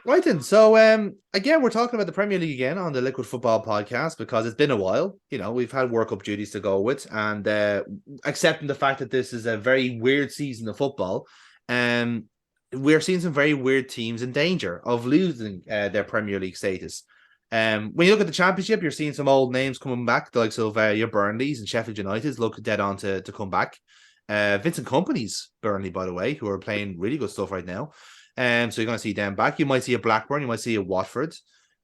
Right then. So again, we're talking about the Premier League again on the Liquid Football podcast because it's been a while. We've had World Cup duties to go with, and accepting the fact that this is a very weird season of football, um, we're seeing some very weird teams in danger of losing their Premier League status. When you look at the Championship, you're seeing some old names coming back, the likes of your Burnleys and Sheffield Uniteds look dead on to come back. Vincent Company's Burnley, by the way, who are playing really good stuff right now. So you're going to see them back. You might see a Blackburn. You might see a Watford.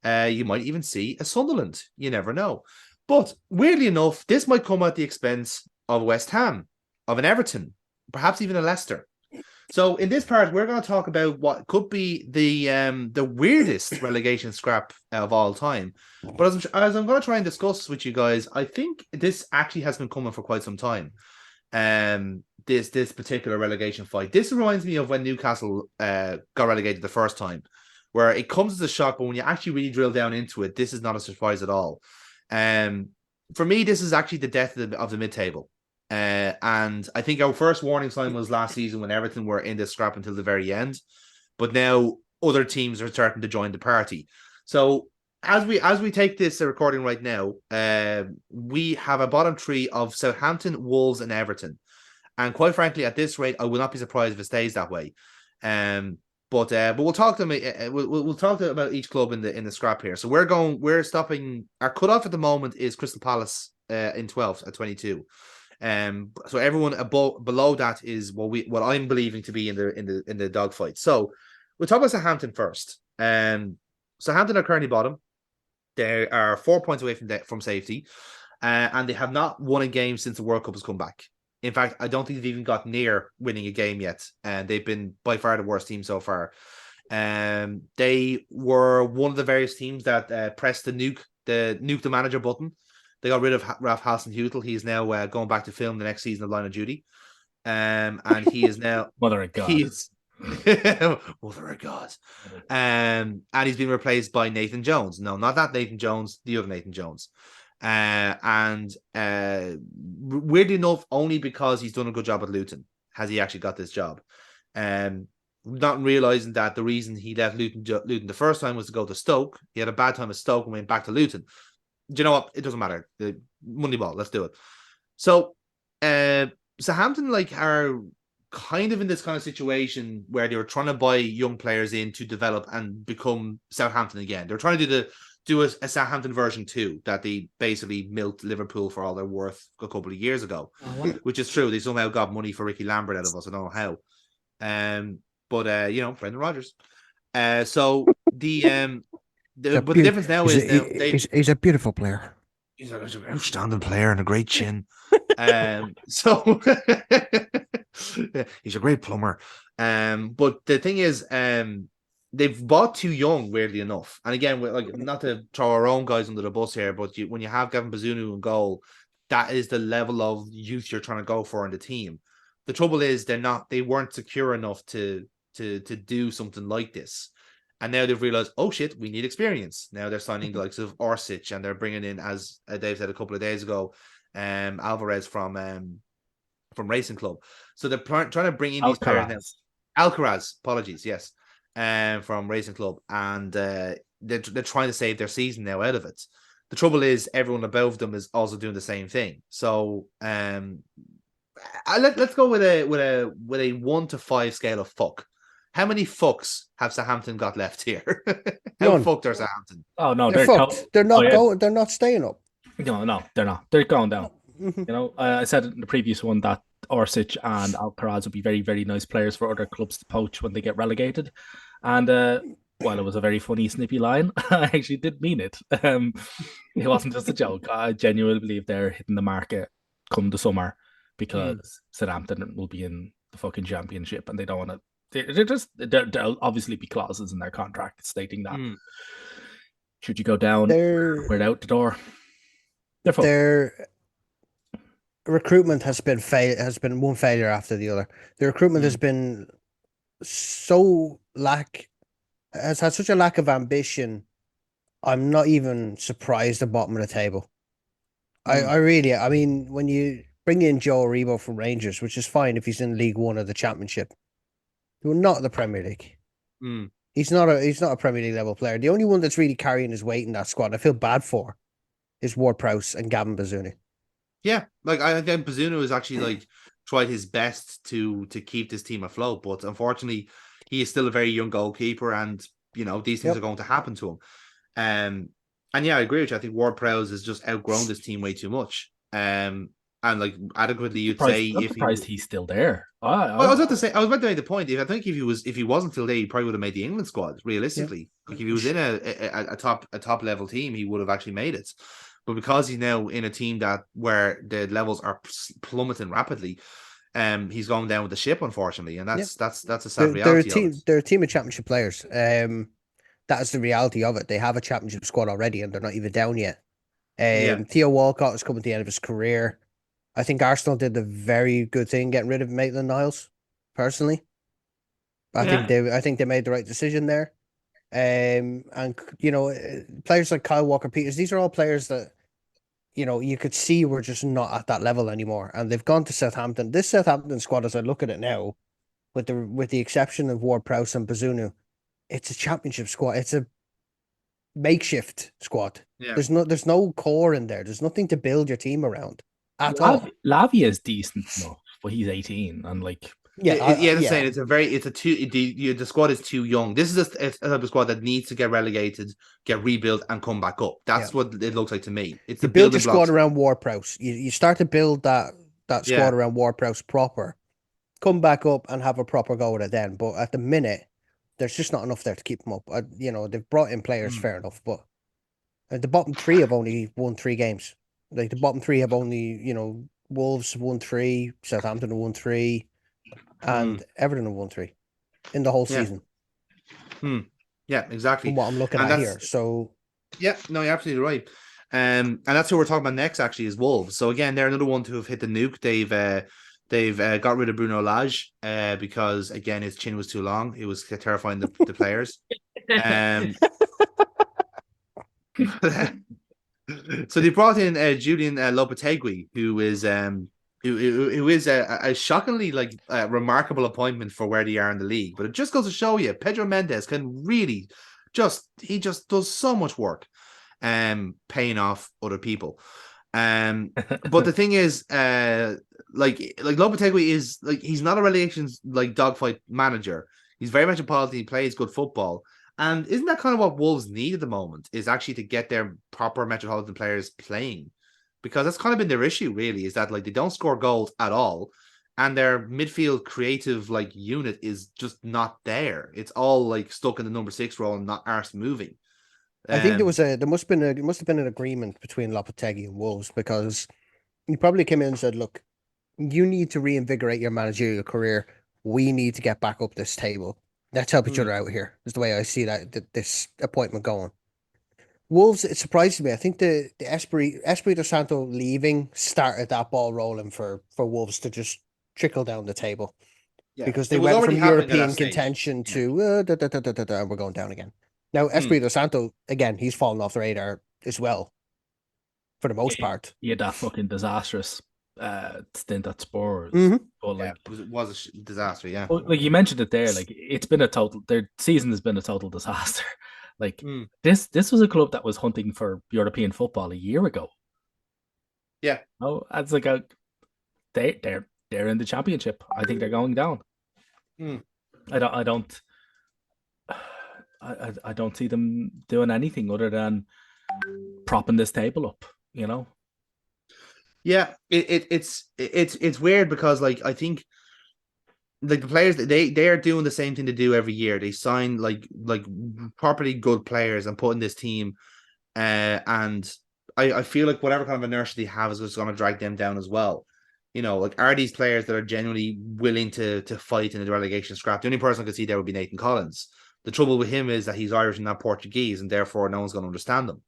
You might even see a Sunderland. You never know. But weirdly enough, this might come at the expense of West Ham, of an Everton, perhaps even a Leicester. So in this part, we're going to talk about what could be the weirdest relegation scrap of all time. But as I'm going to try and discuss with you guys, I think this actually has been coming for quite some time. This particular relegation fight. This reminds me of when Newcastle got relegated the first time, where it comes as a shock, but when you actually really drill down into it, this is not a surprise at all. For me, this is actually the death of the mid-table. And I think our first warning sign was last season when Everton were in this scrap until the very end. But now other teams are starting to join the party. So as we take this recording right now, we have a bottom three of Southampton, Wolves, and Everton. And quite frankly, at this rate, I will not be surprised if it stays that way. But we'll talk to them. We'll talk about each club in the scrap here. So we're stopping. Our cutoff at the moment is Crystal Palace in 12th at 22. So everyone below that is what I'm believing to be in the dogfight. So we'll talk about Southampton first. Southampton are currently bottom. They are 4 points away from safety, and they have not won a game since the World Cup has come back. In fact, I don't think they've even got near winning a game yet, and they've been by far the worst team so far. They were one of the various teams that pressed the nuke the manager button. They got rid of Ralph Hasenhüttl. He's now going back to film the next season of Line of Duty, and he is now Mother of God. Mother of God. And he's been replaced by Nathan Jones. No, not that Nathan Jones, the other Nathan Jones. Weirdly enough, only because he's done a good job at Luton has he actually got this job. Not realizing that the reason he left Luton the first time was to go to Stoke. He had a bad time at Stoke and went back to Luton. Do you know what? It doesn't matter. The money ball. Let's do it. So, Southampton are kind of in this kind of situation where they were trying to buy young players in to develop and become Southampton again. They're trying to do a Southampton version 2 that they basically milked Liverpool for all their worth a couple of years ago, which is true. They somehow got money for Ricky Lambert out of us. I don't know how. Brendan Rodgers. The difference now is he's a beautiful player. He's an outstanding player and a great chin. He's a great plumber. But the thing is, they've bought too young, weirdly enough. And again, not to throw our own guys under the bus here, but when you have Gavin Bazunu in goal, that is the level of youth you're trying to go for in the team. The trouble is they weren't secure enough to do something like this. And now they've realized, oh shit, we need experience. Now they're signing the likes of Orsic, and they're bringing in, as Dave said a couple of days ago, Alvarez from Racing Club. So they're trying to bring in these players now. Alcaraz, apologies, yes, from Racing Club, and they're trying to save their season now out of it. The trouble is, everyone above them is also doing the same thing. So let's go with a 1 to 5 scale of fuck. How many fucks have Southampton got left here? How None. fucked are Southampton? Oh no, they're fucked. They're not going. They're not staying up. No, they're not. They're going down. I said in the previous one that Orsic and Alcaraz would be very, very nice players for other clubs to poach when they get relegated. And while it was a very funny, snippy line, I actually did mean it. It wasn't just a joke. I genuinely believe they're hitting the market come the summer because Southampton will be in the fucking championship, and they don't want to. There'll obviously be clauses in their contract stating that should you go down, we're out the door. Their recruitment has been one failure after the other. The recruitment has been has had such a lack of ambition. I'm not even surprised at the bottom of the table. I mean, when you bring in Joe Aribo from Rangers, which is fine if he's in League One or the Championship, you're not the Premier League. He's not a Premier League level player. The only one that's really carrying his weight in that squad, I feel bad for, is Ward-Prowse and Gavin Bazunu. Yeah, like I think Bazunu has actually like tried his best to keep this team afloat, but unfortunately, he is still a very young goalkeeper, and these things are going to happen to him. And yeah, I agree with you. I think Ward-Prowse has just outgrown this team way too much. And like adequately, you'd say I'm if surprised he's still there. I was about to say, I was about to make the point. I think if he wasn't still there, he probably would have made the England squad. Realistically, like if he was in a top level team, he would have actually made it. But because he's now in a team where the levels are plummeting rapidly, he's going down with the ship, unfortunately, and that's a sad reality of it. They're a team of championship players. That is the reality of it. They have a championship squad already, and they're not even down yet. Theo Walcott is coming to the end of his career. I think Arsenal did a very good thing getting rid of Maitland-Niles. Personally, I think they made the right decision there. And players like Kyle Walker-Peters, these are all players that you could see were just not at that level anymore, and they've gone to Southampton. This Southampton squad, as I look at it now, with the exception of Ward-Prowse and Bazunu, it's a championship squad. It's a makeshift squad. Yeah. There's no core in there. There's nothing to build your team around at all. Lavia is decent enough, but he's 18 and like saying the squad is too young. This is a type of squad that needs to get relegated, get rebuilt, and come back up. That's what it looks like to me. It's you build your squad around Ward-Prowse. You start to build that squad around Ward-Prowse proper. Come back up and have a proper go at it then. But at the minute, there's just not enough there to keep them up. They've brought in players, fair enough, but the bottom three have only won 3 games. Like the bottom 3 have only, Wolves won 3, Southampton won 3, and Everton won 3 in the whole season. Yeah, exactly. From what I'm looking at here. So yeah, no, you're absolutely right. And that's who we're talking about next. Actually, is Wolves. So again, they're another one to have hit the nuke. They've got rid of Bruno Lage because again his chin was too long. It was terrifying the players. So they brought in Julian Lopetegui, who is a shockingly remarkable appointment for where they are in the league. But it just goes to show you, Pedro Mendes can really just does so much work, paying off other people. But the thing is, Lopetegui is he's not a relegation dogfight manager. He's very much a quality. He plays good football. And isn't that kind of what Wolves need at the moment, is actually to get their proper Metropolitan players playing? Because that's kind of been their issue, really, is that they don't score goals at all, and their midfield creative unit is just not there. It's all stuck in the number 6 role and not arse moving. I think there must have been an agreement between Lopetegui and Wolves, because he probably came in and said, "Look, you need to reinvigorate your managerial career. We need to get back up this table. Let's help each other out here." Is the way I see this appointment going. Wolves, it surprises me. I think the Espirito Santo leaving started that ball rolling for Wolves to just trickle down the table. Yeah, because they went from European contention to and we're going down again. Now, Espirito Santo, again, he's fallen off the radar as well, for the most part. He had that fucking disastrous stint at Spurs. But it was a disaster, yeah. But, you mentioned it there, it's been their season has been a total disaster. This was a club that was hunting for European football a year ago. Yeah. Oh, that's they're in the championship. I think they're going down. I don't see them doing anything other than propping this table up, Yeah, it's weird because I think the players, they are doing the same thing they do every year. They sign properly good players and put in this team, and I feel like whatever kind of inertia they have is just going to drag them down as well. Are these players that are genuinely willing to fight in the relegation scrap? The only person I could see there would be Nathan Collins. The trouble with him is that he's Irish and not Portuguese, and therefore no one's going to understand him.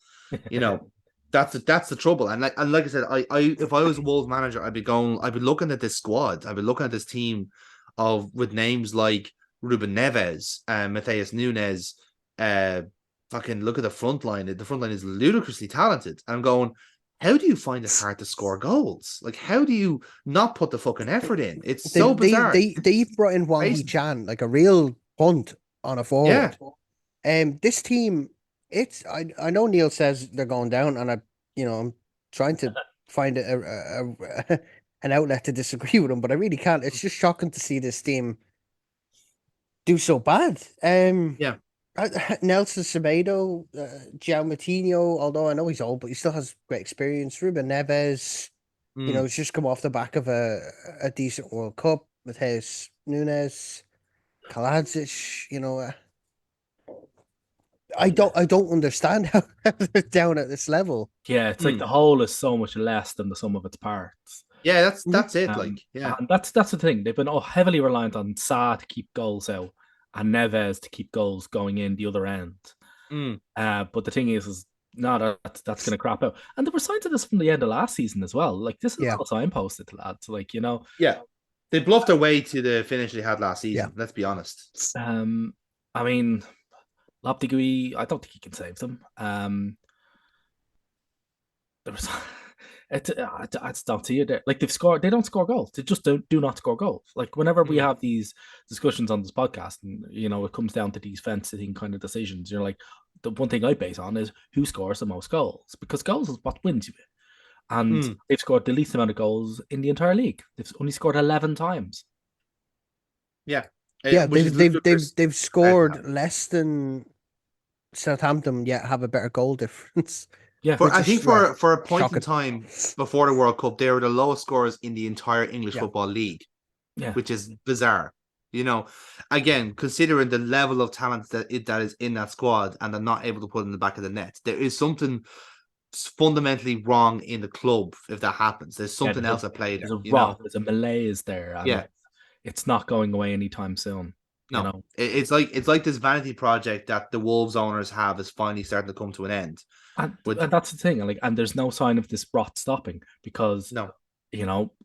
That's the trouble. And like I said, I if I was a Wolves manager, I'd be looking at this squad. I'd be looking at this team with names like Ruben Neves, Matheus Nunes. Fucking look at the front line. The front line is ludicrously talented. I'm going, how do you find it hard to score goals? How do you not put the fucking effort in? It's so bizarre. They've brought in Wang Hee-chan, a real punt on a forward. This team, I know Neil says they're going down, and I'm trying to find an outlet to disagree with him, but I really can't. It's just shocking to see this team do so bad. Nelson Semedo, João Moutinho, although I know he's old, but he still has great experience. Ruben Neves, he's just come off the back of a decent World Cup. Mateus Nunes, Kaladzic, I don't understand how they're down at this level. Yeah, it's like the whole is so much less than the sum of its parts. Yeah, that's it. And that's the thing. They've been heavily reliant on Sa to keep goals out and Neves to keep goals going in the other end. But the thing is no, that's going to crap out. And there were signs of this from the end of last season as well. Like, this is all signposted to lads. Like, Yeah, they bluffed their way to the finish they had last season. Let's be honest. I mean, Lopetegui, I don't think he can save them. There was it's down to you. Like, they don't score goals. They just do not score goals. Like, whenever we have these discussions on this podcast, and it comes down to these fencing kind of decisions, you're like, the one thing I base on is who scores the most goals, because goals is what wins you. And they've scored the least amount of goals in the entire league. They've only scored 11 times. Yeah, they've scored less than Southampton, yet have a better goal difference. Yeah, I think for a point in time before the World Cup, they were the lowest scorers in the entire English Football League, which is bizarre. Again, considering the level of talent that is in that squad, and they're not able to put it in the back of the net, there is something fundamentally wrong in the club if that happens. There's something else at play there. There's a malaise there. And it's not going away anytime soon. No, it's like this vanity project that the Wolves owners have is finally starting to come to an end. And that's the thing. And there's no sign of this rot stopping, because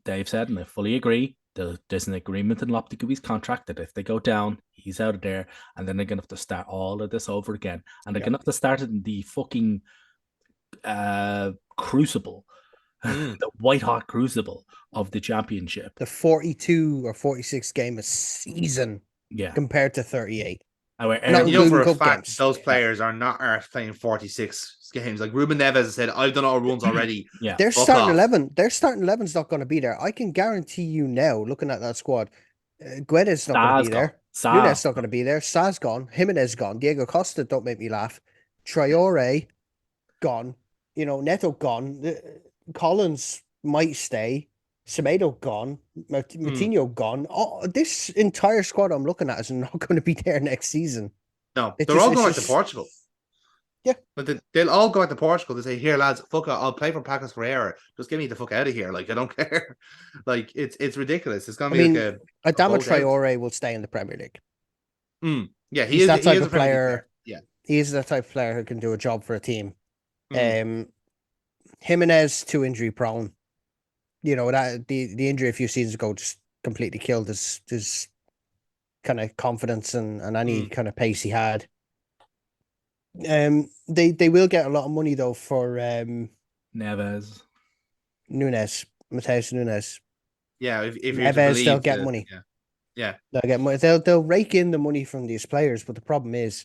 Dave said, and I fully agree, there's an agreement in Lopetegui's contract that if they go down, he's out of there, and then they're gonna have to start all of this over again, and they're gonna have to start it in the fucking crucible, the white hot crucible of the championship, the 42 or 46 game a season, compared to 38. For a fact, those players are not playing 46 games. Like Ruben Neves said, I've done all runs already. Their starting 11. Their starting 11's not going to be there. I can guarantee you now, looking at that squad, Guedes not going to be there. Nunes not going to be there. Sa's gone. Jimenez gone. Diego Costa, don't make me laugh. Traore gone. Neto gone. Collins might stay. Semedo gone, Moutinho gone. Oh, this entire squad I'm looking at is not going to be there next season. No, they're all going to Portugal. Yeah, but they'll all go out to Portugal to say, "Here, lads, fuck it, I'll play for Pacas Ferreira. Just get me the fuck out of here. Like, I don't care." Like, it's ridiculous. It's going to be like Adama Traore will stay in the Premier League. Yeah, he's that type of player. Yeah, he's that type of player who can do a job for a team. Jimenez, too injury prone. That the injury a few seasons ago just completely killed his kind of confidence and any kind of pace he had. They will get a lot of money though for Mateus Nunes. Yeah, if Neves, they'll get money. Yeah, they'll get money. They'll rake in the money from these players, but the problem is,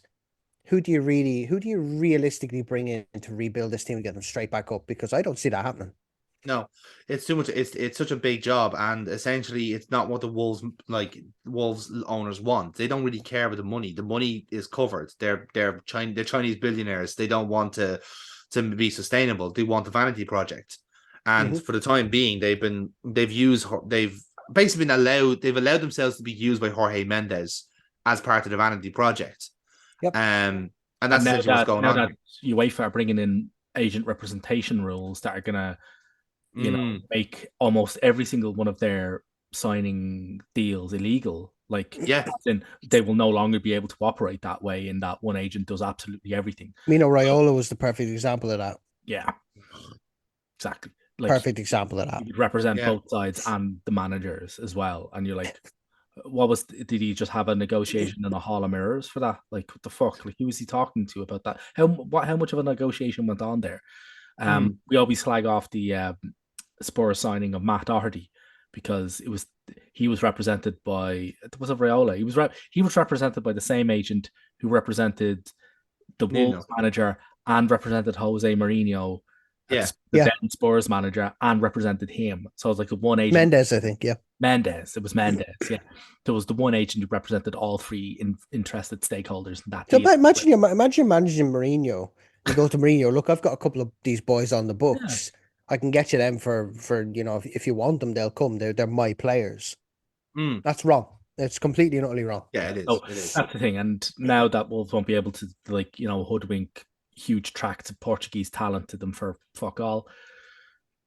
who do you realistically bring in to rebuild this team and get them straight back up? Because I don't see that happening. No, it's too much. It's such a big job, and essentially, it's not what the Wolves owners want. They don't really care about the money. The money is covered. They're Chinese billionaires. They don't want to be sustainable. They want the vanity project, and for the time being, they've basically allowed themselves to be used by Jorge Mendes as part of the vanity project. Yep. And that's essentially what's going on. Now that UEFA are bringing in agent representation rules that are gonna make almost every single one of their signing deals illegal. Like, then they will no longer be able to operate that way, in that one agent does absolutely everything. Mino Raiola was the perfect example of that. Yeah, exactly. Like, perfect example of that. You represent both sides and the managers as well. And you're like, did he just have a negotiation in a hall of mirrors for that? Like, what the fuck? Like, who was he talking to about that? How much of a negotiation went on there? We always slag off the Spurs signing of Matt Doherty, because it was he was represented by, was it Raiola? He was represented by the same agent who represented the Wolves manager and represented Jose Mourinho, the then Spurs manager, and represented him. So it was like the one agent. Mendes, I think, Mendes. It was Mendes, yeah. There was the one agent who represented all three interested stakeholders in that so deal. imagine managing Mourinho. You go to Mourinho, look, I've got a couple of these boys on the books. Yeah. I can get you them for if you want them, they'll come. They're my players. That's wrong. It's completely and utterly wrong. Yeah, it is. So it is. That's the thing. And now that Wolves won't be able to hoodwink huge tracts of Portuguese talent to them for fuck all.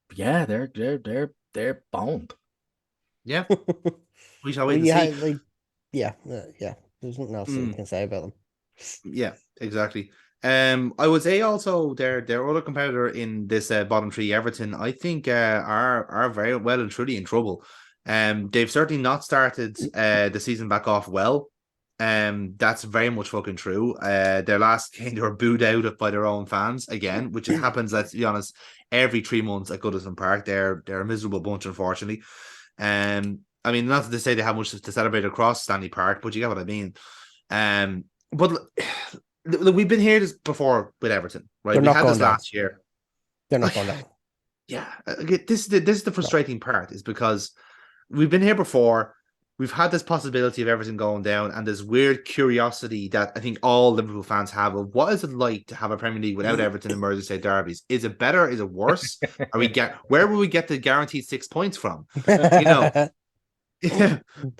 But yeah, they're boned. Yeah. We shall wait and see. Yeah. There's nothing else you can say about them. Yeah, exactly. I would say also their other competitor in this bottom three, Everton, I think are very well and truly in trouble. They've certainly not started the season back off well. That's very much fucking true. Their last game they were booed out by their own fans again, which happens, let's be honest, every 3 months at Goodison Park. They're a miserable bunch, unfortunately. I mean, not to say they have much to celebrate across Stanley Park, but you get what I mean. But look, we've been here this before with Everton, right? We had this last year. They're not going down. Yeah, this is the frustrating part, is because we've been here before. We've had this possibility of Everton going down, and this weird curiosity that I think all Liverpool fans have of what is it like to have a Premier League without Everton and Merseyside derbies? Is it better? Is it worse? Where will we get the guaranteed 6 points from? They're not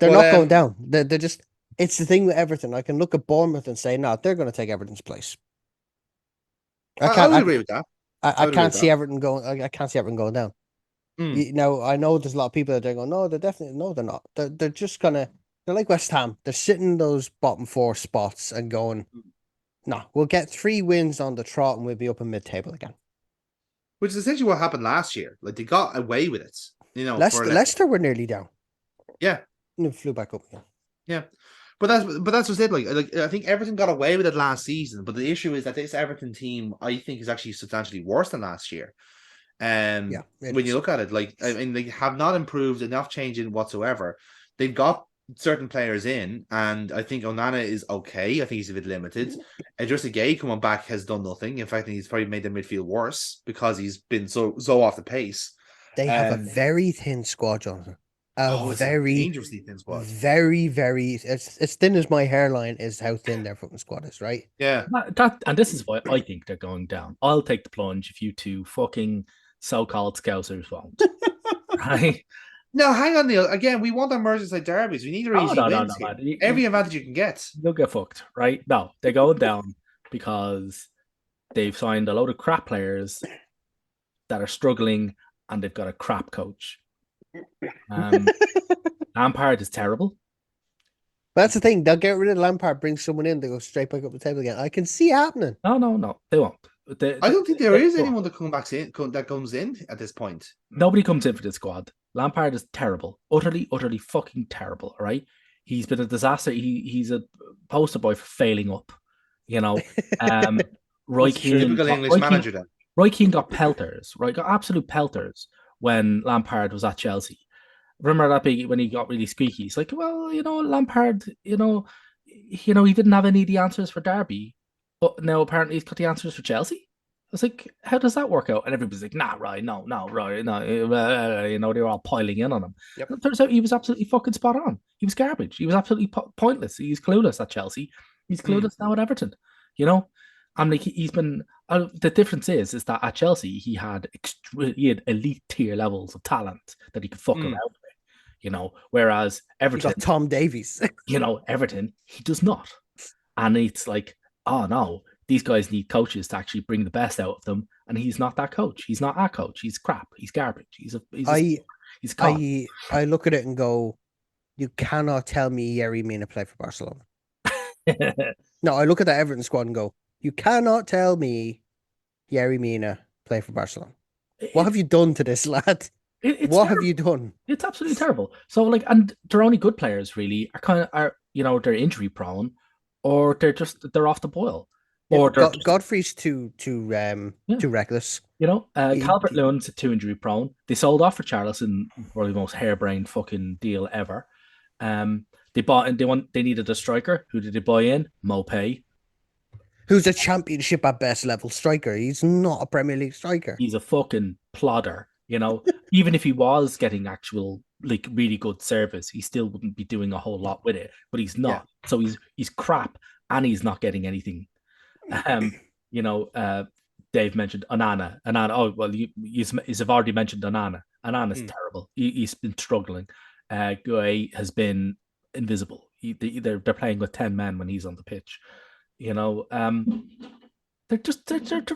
going down. They're just. It's the thing with Everton. I can look at Bournemouth and say, no, they're going to take Everton's place. I would agree with that. I can't see Everton going. I can't see Everton going down. Now I know there's a lot of people that are going, no, they're not. They're just gonna. They're like West Ham. They're sitting those bottom 4 spots and going, no, we'll get 3 wins on the trot and we'll be up in mid-table again. Which is essentially what happened last year. Like, they got away with it. Leicester were nearly down. Yeah, and they flew back up again. Yeah. But that's what's it. Like I think Everton got away with it last season, but the issue is that this Everton team, I think, is actually substantially worse than last year. When you look at it, like, I mean, they have not improved enough change in whatsoever. They've got certain players in, and I think Onana is okay. I think he's a bit limited. Idrissa Gueye coming back has done nothing. In fact, he's probably made the midfield worse because he's been so off the pace. They have a very thin squad, Jonathan. It's a dangerously thin squad. Very, very. It's as thin as my hairline is how thin their fucking squad is, right? Yeah. And this is why I think they're going down. I'll take the plunge if you two fucking so-called Scousers won't. Right? No, hang on, Neil. Again, we want our Merseyside derbies. We need a easy wins. No. Every advantage you can get. You'll get fucked, right? No, they're going down because they've signed a load of crap players that are struggling, and they've got a crap coach. Lampard is terrible. But that's the thing. They'll get rid of Lampard, bring someone in, they go straight back up the table again. I can see it happening. No, they won't. I don't think there is anyone that comes in at this point. Nobody comes in for this squad. Lampard is terrible, utterly fucking terrible. All right, he's been a disaster. He's a poster boy for failing up. Roy Keane, typical English manager. Then Roy Keane got pelters. Right, got absolute pelters when Lampard was at Chelsea. Remember that big when he got really squeaky? He's like, well, Lampard, he didn't have any of the answers for Derby, but now apparently he's got the answers for Chelsea. I was like, how does that work out? And everybody's like, nah, right, no, right, no. They were all piling in on him. Yep. And it turns out he was absolutely fucking spot on. He was garbage. He was absolutely pointless. He's clueless at Chelsea. He's clueless now at Everton. I'm like, he's been. The difference is that at Chelsea he had elite tier levels of talent that he could fuck around with. Whereas Everton, he got Tom Davies. Everton, he does not. And it's like, oh no, these guys need coaches to actually bring the best out of them, and he's not that coach. He's not our coach. He's crap. He's garbage. He's I look at it and go, you cannot tell me Yerry Mina played for Barcelona. No, I look at that Everton squad and go, you cannot tell me Yerry Mina played for Barcelona. What have you done to this lad? What have you done? It's absolutely terrible. So and their only good players really are they're injury prone, or they're off the boil. Godfrey's too reckless. Calvert-Lewin's too injury prone. They sold off for Charleston, probably the most harebrained fucking deal ever. They bought in. They needed a striker. Who did they buy in? Mopay. Who's a championship at best level striker? He's not a Premier League striker. He's a fucking plodder. Even if he was getting actual really good service, he still wouldn't be doing a whole lot with it. But he's not. Yeah. So he's crap, and he's not getting anything. Dave mentioned Onana. Oh well, you've already mentioned Onana. Onana's terrible. He's been struggling. Guy has been invisible. They're playing with 10 men when he's on the pitch. They're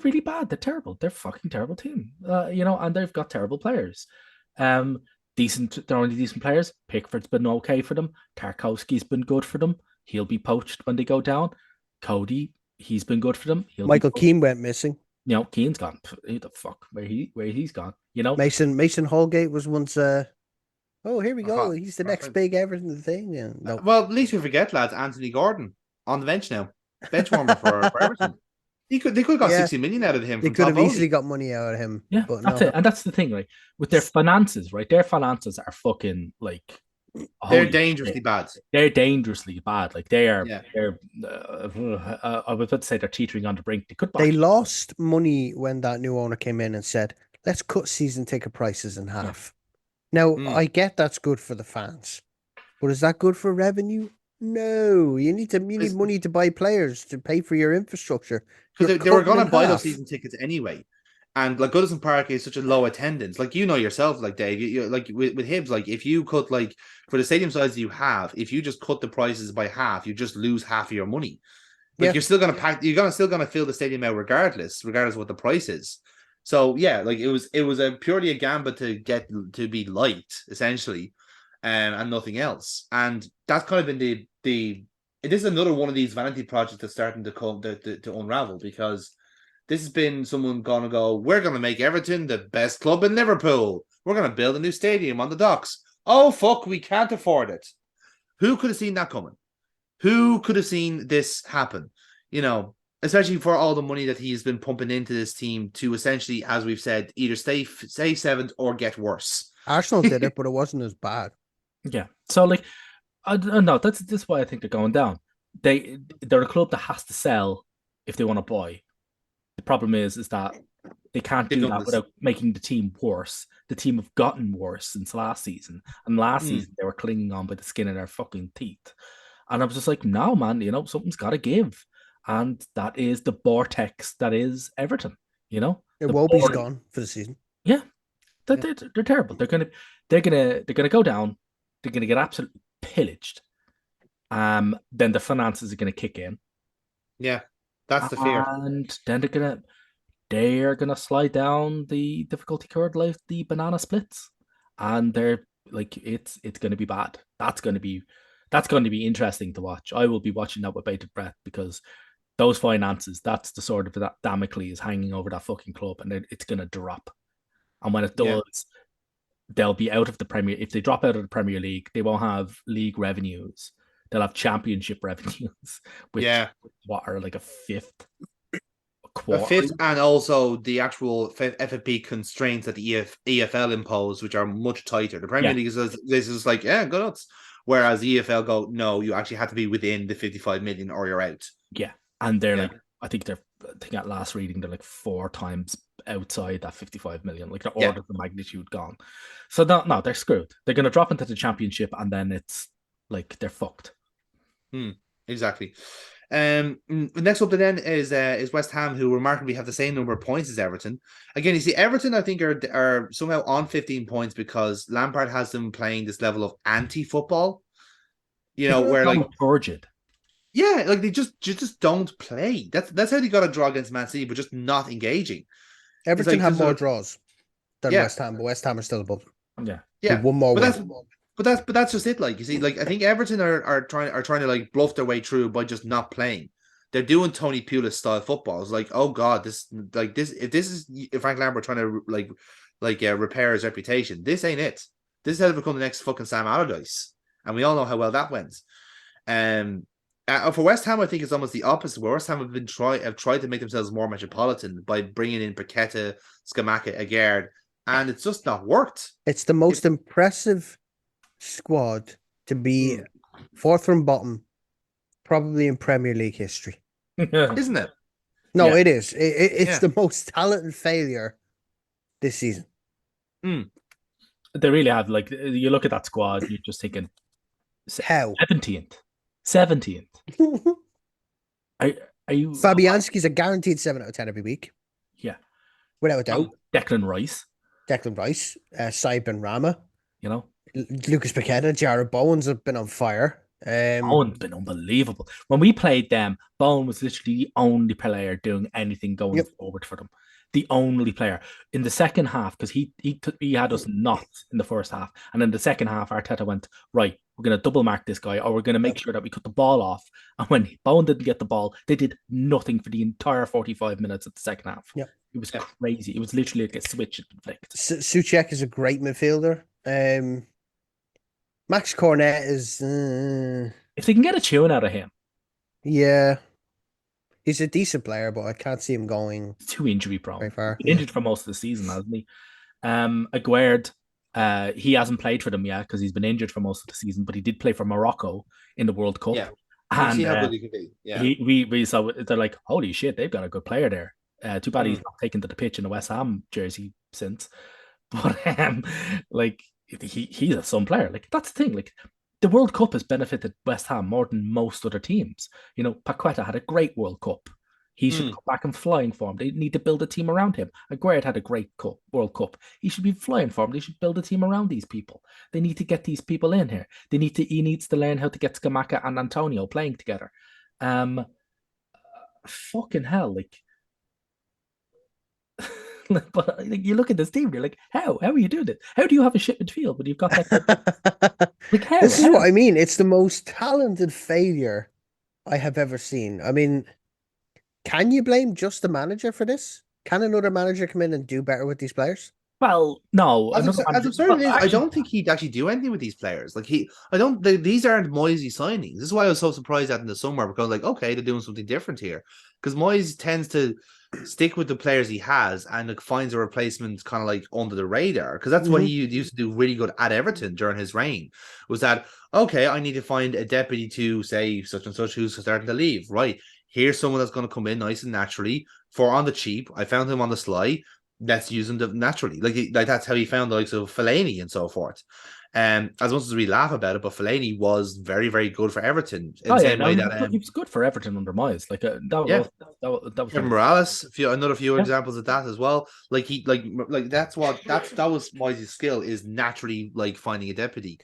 really bad. They're terrible. They're a fucking terrible team. And they've got terrible players. They're only decent players. Pickford's been okay for them. Tarkowski's been good for them. He'll be poached when they go down. Cody, he's been good for them. Michael Keane went missing. Keane's gone. Who the fuck? Where he's gone? Mason Holgate was once. Oh, here we go. He's the next big Everton thing. Yeah. No. Well, at least we forget, lads. Anthony Gordon on the bench now, bench warmer for Everton. They could have got 60 million out of him. They could have easily got money out of him. Yeah, but that's it. And that's the thing, right? With their finances, right? Their finances are fucking they're dangerously bad. They're dangerously bad. They are. Yeah. I was about to say they're teetering on the brink. They lost money when that new owner came in and said, "Let's cut season ticket prices in half." Now I get that's good for the fans, but is that good for revenue? No, you need money to buy players to pay for your infrastructure. Because they were going to buy those season tickets anyway. And Goodison Park is such a low attendance. Yourself, Dave, you with Hibs, if you cut for the stadium size you have, if you just cut the prices by half, you just lose half of your money. You're still gonna still gonna fill the stadium out regardless of what the price is. So yeah, it was purely a gambit to get to be liked, essentially, and nothing else. And that's kind of been this is another one of these vanity projects that's starting to come to unravel, because this has been someone gonna go, we're gonna make Everton the best club in Liverpool. We're gonna build a new stadium on the docks. Oh fuck, we can't afford it. Who could have seen that coming? Who could have seen this happen? Especially for all the money that he's been pumping into this team to essentially, as we've said, either stay seventh or get worse. Arsenal did it, but it wasn't as bad. Yeah. So I don't know. That's why I think they're going down. They're a club that has to sell if they want to buy. The problem is that they can't do that without making the team worse. The team have gotten worse since last season. And last season, they were clinging on by the skin of their fucking teeth. And I was just like, no, man, something's got to give. And that is the vortex that is Everton, Iwobi's gone for the season. Yeah. They're terrible. They're gonna go down. They're gonna get absolutely pillaged. Then the finances are gonna kick in. Yeah. That's the fear. And then they're gonna slide down the difficulty curve like the banana splits. And they're it's gonna be bad. That's gonna be interesting to watch. I will be watching that with bated breath, because those finances, that's the sort of that Damocles hanging over that fucking club, and it's gonna drop. And when it does, they'll be out of the Premier. If they drop out of the Premier League, they won't have league revenues. They'll have championship revenues, which what are a fifth, a fifth, and also the actual FFP constraints that the EFL impose, which are much tighter. The Premier League is go nuts, whereas the EFL go, no, you actually have to be within the 55 million or you're out. Yeah, and they're I think at last reading they're 4 times outside that 55 million, the order of the magnitude gone. So no, they're screwed. They're going to drop into the championship, and then it's they're fucked. Exactly. Next up then is West Ham, who remarkably have the same number of points as Everton. Again, you see, Everton I think are somehow on 15 points because Lampard has them playing this level of anti-football. Where turgid. Yeah, they just don't play. That's how they got a draw against Man City, but just not engaging. Everton have more draws than West Ham, but West Ham are still above them. Yeah. One more win. But that's just it. I think Everton are trying to bluff their way through by just not playing. They're doing Tony Pulis style football. It's oh god, if Frank Lampard trying to repair his reputation, this ain't it. This is how to become the next fucking Sam Allardyce, and we all know how well that went. For West Ham, I think it's almost the opposite. Where West Ham have tried to make themselves more metropolitan by bringing in Paqueta, Scamacca, Agard, and it's just not worked. It's the most impressive squad to be fourth from bottom, probably in Premier League history. Isn't it? No, Yeah. it is. It's the most talented failure this season. They really have. Like, you look at that squad, you're just thinking, How? 17th. Are you? Fabianski's a guaranteed 7 out of 10 every week. Yeah. Without a doubt. Declan Rice. Declan Rice, Saib Ben Rama, You know, Lucas Paqueta, Jared Bowens have been on fire. Bowen's been unbelievable. When we played them, Bowen was literally the only player doing anything going forward for them. The only player in the second half, because he had us knocked in the first half, and in the second half, Arteta went, right, we're going to double mark this guy, or we're going to make sure that we cut the ball off. And when Bowen didn't get the ball, they did nothing for the entire 45 minutes of the second half. Yeah. It was crazy. It was literally like a switch had been flicked. Souček is a great midfielder. Max Cornet is... if they can get a tune out of him. Yeah. He's a decent player, but I can't see him going too injury prone. very far. He's been injured for most of the season, hasn't he? Aguerd, he hasn't played for them yet because he's been injured for most of the season, but he did play for Morocco in the World Cup. Yeah. And see how good he can be. Yeah. we saw, they're like, holy shit, they've got a good player there. Too bad he's not taken to the pitch in the West Ham jersey since. But like he's a some player. Like, that's the thing. Like, the World Cup has benefited West Ham more than most other teams. You know, Paqueta had a great World Cup. He should come back in flying form. They need to build a team around him. Aguerd had a great World Cup. He should be flying form. They should build a team around these people. They need to get these people in here. He needs to learn how to get Scamacca and Antonio playing together. Fucking hell, like, but like, you look at this team, you're like, how are you doing it? How do you have a shit midfield when you've got that? Like, how? This is what I mean. It's the most talented failure I have ever seen. I mean, can you blame just the manager for this? Can another manager come in and do better with these players? Well, no. As absurd as I don't think he'd actually do anything with these players. Like, these aren't Moisey signings. This is why I was so surprised at in the summer, because like, okay, they're doing something different here. Because Moyes tends to stick with the players he has and like finds a replacement kind of like under the radar. Because that's what he used to do really good at Everton during his reign. Was that, okay, I need to find a deputy to say such and such who's starting to leave. Right. Here's someone that's going to come in nice and naturally for on the cheap. I found him on the sly. Let's use him naturally. Like that's how he found the likes of Fellaini and so forth. As much as we laugh about it, but Fellaini was very, very good for Everton. In the same way that he was good for Everton under Moyes. Like that was Kevin Morales. Another few examples of that as well. Like that was Moyes' skill, is naturally like finding a deputy.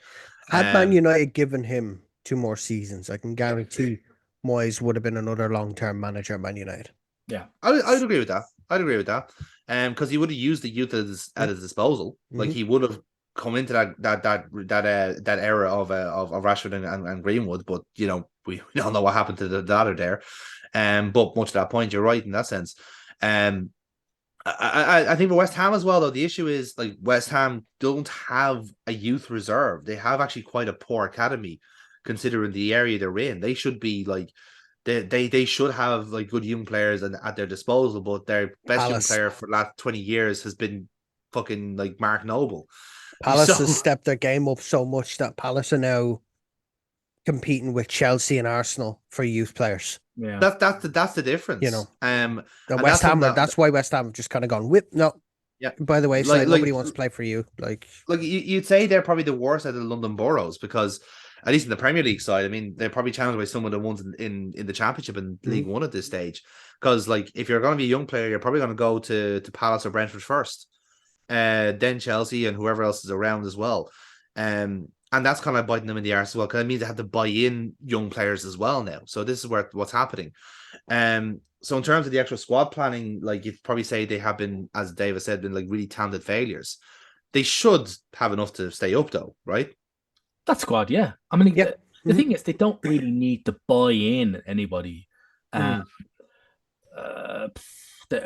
Had Man United given him 2 more seasons, I can guarantee Moyes would have been another long-term manager at Man United. Yeah, I'd agree with that. Because he would have used the youth at his disposal. Like, he would have come into that era of Rashford and Greenwood. But you know, we don't know what happened to the latter there. But much to that point, you're right in that sense. I think for West Ham as well, though, the issue is like West Ham don't have a youth reserve. They have actually quite a poor academy, considering the area they're in. They should be like. They should have like good young players at their disposal, but their best young player for the last 20 years has been fucking like Mark Noble. Palace has stepped their game up so much that Palace are now competing with Chelsea and Arsenal for youth players. Yeah, that's the difference. You know, West Ham. That's why West Ham have just kind of gone whip. No, yeah. By the way, nobody wants to play for you. Like you'd say they're probably the worst out of the London boroughs, because at least in the Premier League side, I mean, they're probably challenged by some of the ones in the Championship and League One at this stage. Because like, if you're going to be a young player, you're probably going to go to Palace or Brentford first, then Chelsea and whoever else is around as well. And that's kind of biting them in the arse as well, because it means they have to buy in young players as well now. So this is what's happening. So in terms of the actual squad planning, like, you'd probably say they have been, as David said, been like really talented failures. They should have enough to stay up, though, right? That squad, yeah. I mean, the thing is, they don't really need to buy in anybody.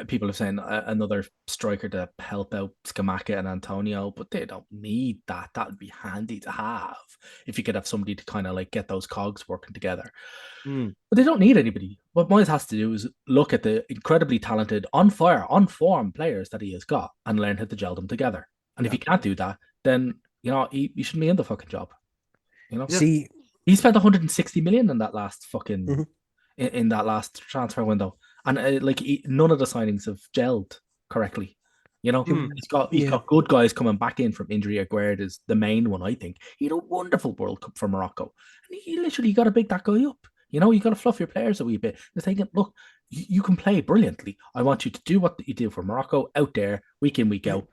people are saying another striker to help out Scamacca and Antonio, but they don't need that. That would be handy to have if you could have somebody to kind of like get those cogs working together. But they don't need anybody. What Moyes has to do is look at the incredibly talented, on fire, on form players that he has got and learn how to gel them together. And if he can't do that, then he shouldn't be in the fucking job. See, he spent 160 million in that last fucking in that last transfer window, and none of the signings have gelled correctly. He's got good guys coming back in from injury. Aguerd is the main one, I think. He had a wonderful World Cup for Morocco, and he literally got to pick that guy up. You got to fluff your players a wee bit. They're thinking, look, you can play brilliantly. I want you to do what you do for Morocco out there, week in, week out,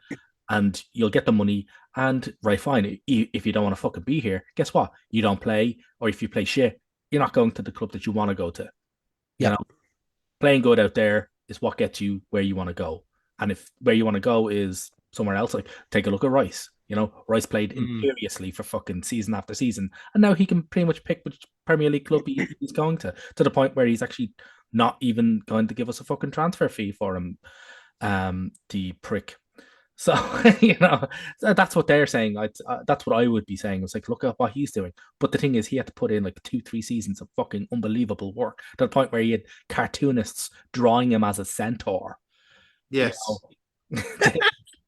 and you'll get the money. And right, fine. If you don't want to fucking be here, guess what? You don't play, or if you play shit, you're not going to the club that you want to go to. Playing good out there is what gets you where you want to go. And if where you want to go is somewhere else, like take a look at Rice. Rice played imperiously for fucking season after season, and now he can pretty much pick which Premier League club he's going to the point where he's actually not even going to give us a fucking transfer fee for him. The prick. So that's what they're saying. That's what I would be saying. It's like, look at what he's doing. But the thing is, he had to put in like 2-3 seasons of fucking unbelievable work to the point where he had cartoonists drawing him as a centaur. Yes.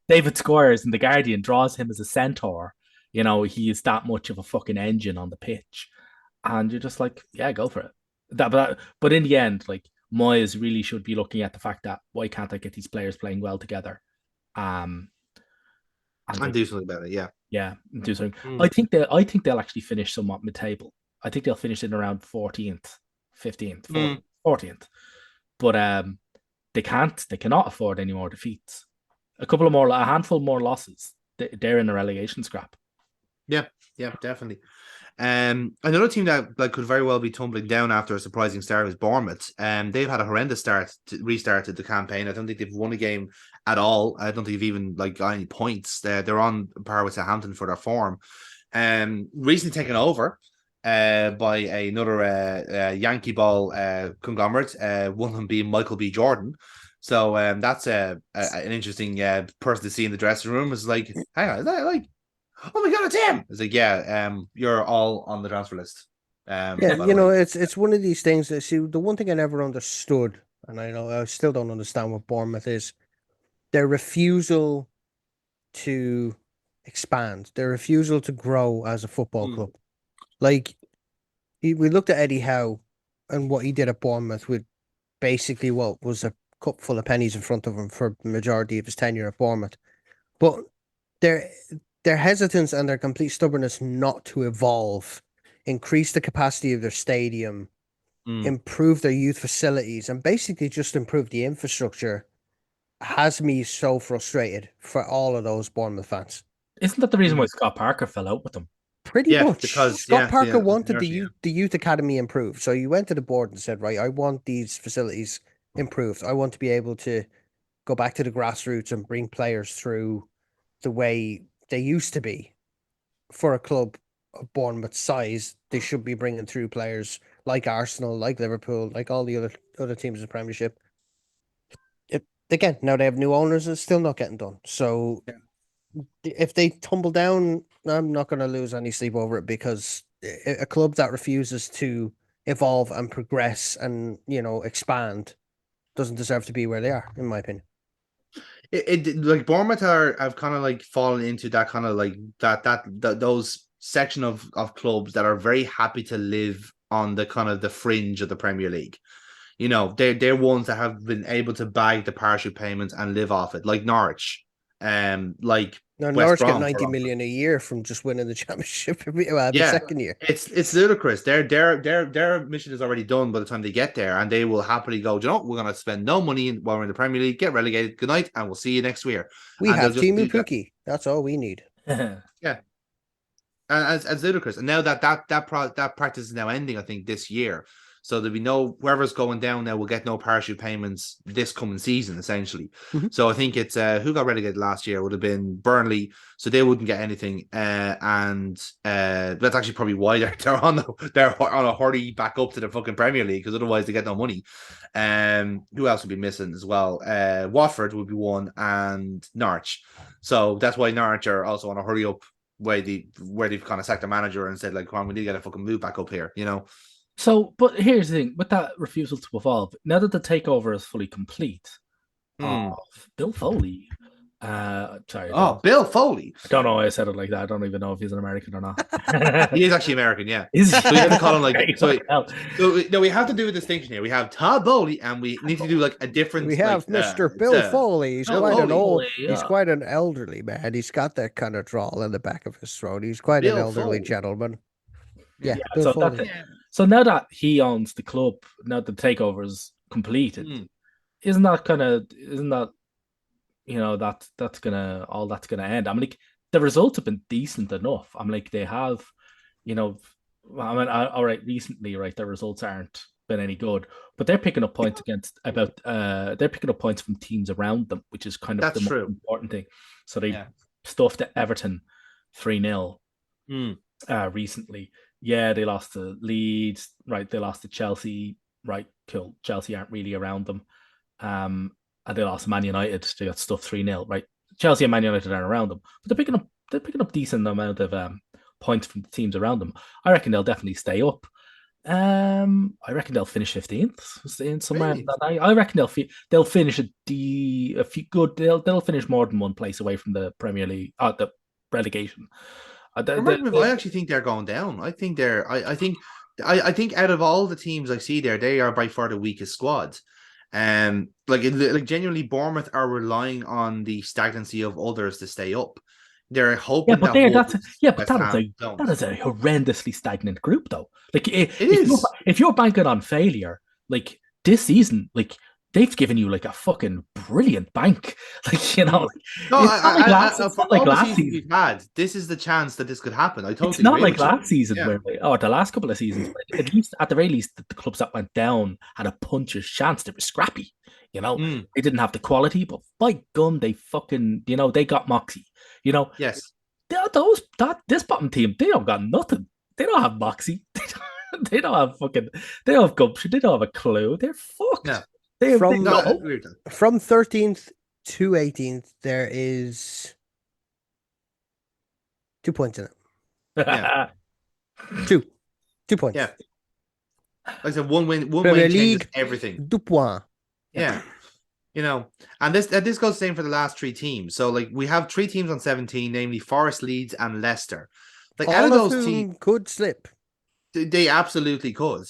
David Squires in The Guardian draws him as a centaur. He is that much of a fucking engine on the pitch. And you're just like, yeah, go for it. But in the end, like, Moyes really should be looking at the fact that why can't I get these players playing well together? And do something about it, yeah. Yeah, do something. I think they'll actually finish somewhat mid-table. I think they'll finish in around 14th, 15th, 14th. But they cannot afford any more defeats. A handful more losses. They're in a relegation scrap. Yeah, definitely. Another team that could very well be tumbling down after a surprising start is Bournemouth. They've had a horrendous restarted the campaign. I don't think they've won a game at all. I don't think they've even got any points. They're on par with Southampton for their form. Recently taken over by another Yankee ball conglomerate, one of them being Michael B. Jordan. So that's an interesting person to see in the dressing room. Is like, hang on, is that like, oh my god, it's him? It's like, yeah, you're all on the transfer list. It's one of these things that, see, the one thing I never understood, and I still don't understand what Bournemouth is, their refusal to expand, their refusal to grow as a football club. Like, we looked at Eddie Howe and what he did at Bournemouth with basically what was a cup full of pennies in front of him for the majority of his tenure at Bournemouth. But their hesitance and their complete stubbornness not to evolve, increase the capacity of their stadium, improve their youth facilities, and basically just improve the infrastructure has me so frustrated for all of those Bournemouth fans. Isn't that the reason why Scott Parker fell out with them? Pretty much. Because Scott Parker wanted the youth academy improved. So you went to the board and said, right, I want these facilities improved. I want to be able to go back to the grassroots and bring players through the way they used to be. For a club of Bournemouth size, they should be bringing through players like Arsenal, like Liverpool, like all the other teams in the Premiership. Again, now they have new owners, it's still not getting done. So if they tumble down, I'm not going to lose any sleep over it, because a club that refuses to evolve and progress and expand doesn't deserve to be where they are, in my opinion. Like Bournemouth have kind of like fallen into that kind of like that those section of clubs that are very happy to live on the kind of the fringe of the Premier League. They're ones that have been able to bag the parachute payments and live off it, like Norwich. Like Norwich get 90 million a year from just winning the championship the second year. It's ludicrous. Their mission is already done by the time they get there, and they will happily go, we're going to spend no money while we're in the Premier League, get relegated, good night, and we'll see you next year. We have Timu Pukki. That's all we need. Yeah. And it's ludicrous. And now that practice is now ending, I think, this year. So there'll be no whoever's going down now will get no parachute payments this coming season, essentially. So I think it's who got relegated last year would have been Burnley, so they wouldn't get anything. And that's actually probably why they're on a hurry back up to the fucking Premier League, because otherwise they get no money. Who else would be missing as well? Watford would be one, and Norwich. So that's why Norwich are also on a hurry up where they've kind of sacked the manager and said, like, come on, we need to get a fucking move back up here, you know. So, but here's the thing with that refusal to evolve. Now that the takeover is fully complete, of Bill Foley. Sorry. Bill Foley. I don't know why I said it like that. I don't even know if he's an American or not. He is actually American, yeah. Is so we have to call him like no, we have to do a distinction here. We have Todd Bowley, and we need to do like a different. We have Mr. Bill Foley. He's he's quite an elderly man. He's got that kind of drawl in the back of his throat. He's quite an elderly gentleman. Yeah, Bill Foley. So now that he owns the club, now the takeover is completed, isn't that that's gonna end? I'm like, the results have been decent enough. I'm like, they have, all right, recently, right, their results aren't been any good, but they're picking up points they're picking up points from teams around them, which is kind of the most important thing. So they stuffed Everton 3-0 recently. Yeah, they lost to Leeds, right? They lost to Chelsea, right? Cool. Chelsea aren't really around them. And they lost to Man United. They got stuffed 3-0, right? Chelsea and Man United aren't around them, but they're picking up decent amount of points from the teams around them. I reckon they'll definitely stay up. I reckon they'll finish 15th somewhere. Really? I reckon they'll finish they'll finish more than one place away from the Premier League, the relegation. I actually think they're going down. I think out of all the teams I see there, they are by far the weakest squad. Like genuinely, Bournemouth are relying on the stagnancy of others to stay up. They're hoping that is a horrendously stagnant group, though. Like if you're banking on failure, like this season, like they've given you like a fucking brilliant bank. Like, no, it's not like last season we've had. This is the chance that this could happen. It's not like last season where the last couple of seasons, at the very least, the clubs that went down had a puncher's chance. They were scrappy. They didn't have the quality, but by gum, they fucking, they got moxie. Yes. This bottom team, they don't got nothing. They don't have moxie. They don't have gumption. They don't have a clue. They're fucked. No. From 13th to 18th, there is 2 points in it. Yeah. 2 points. Yeah. Like I said, one win changes everything. 2 points. Yeah. And this goes the same for the last 3 teams. So like we have 3 teams on 17, namely Forest, Leeds, and Leicester. Like all out of those teams could slip. They absolutely could.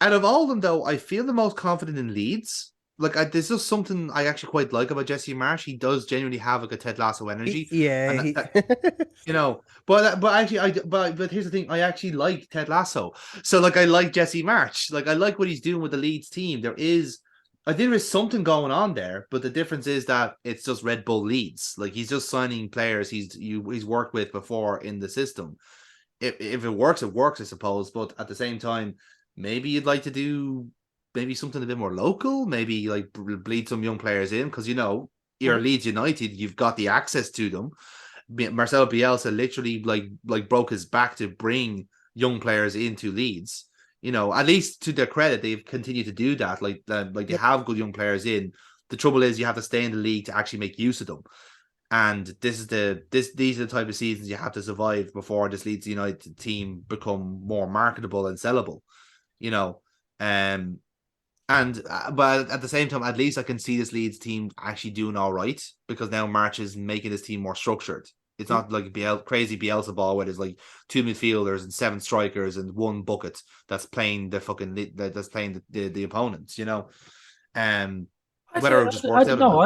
Out of all of them, though, I feel the most confident in Leeds. Like, there's just something I actually quite like about Jesse Marsch. He does genuinely have like a Ted Lasso energy. But here's the thing: I actually like Ted Lasso. So, like, I like Jesse Marsch. Like, I like what he's doing with the Leeds team. There is something going on there, but the difference is that it's just Red Bull Leeds. Like, he's just signing players he's worked with before in the system. If it works, I suppose. But at the same time, maybe you'd like to do something a bit more local, maybe like bleed some young players in, because you're Leeds United, you've got the access to them. Marcelo Bielsa literally like broke his back to bring young players into Leeds. At least to their credit, they've continued to do that. They have good young players in. The trouble is you have to stay in the league to actually make use of them. And these are the type of seasons you have to survive before this Leeds United team become more marketable and sellable. But at the same time, at least I can see this Leeds team actually doing all right, because now March is making this team more structured. It's not like crazy Bielsa ball where there's like 2 midfielders and 7 strikers and 1 bucket that's playing the opponents. Whether it just works out. No,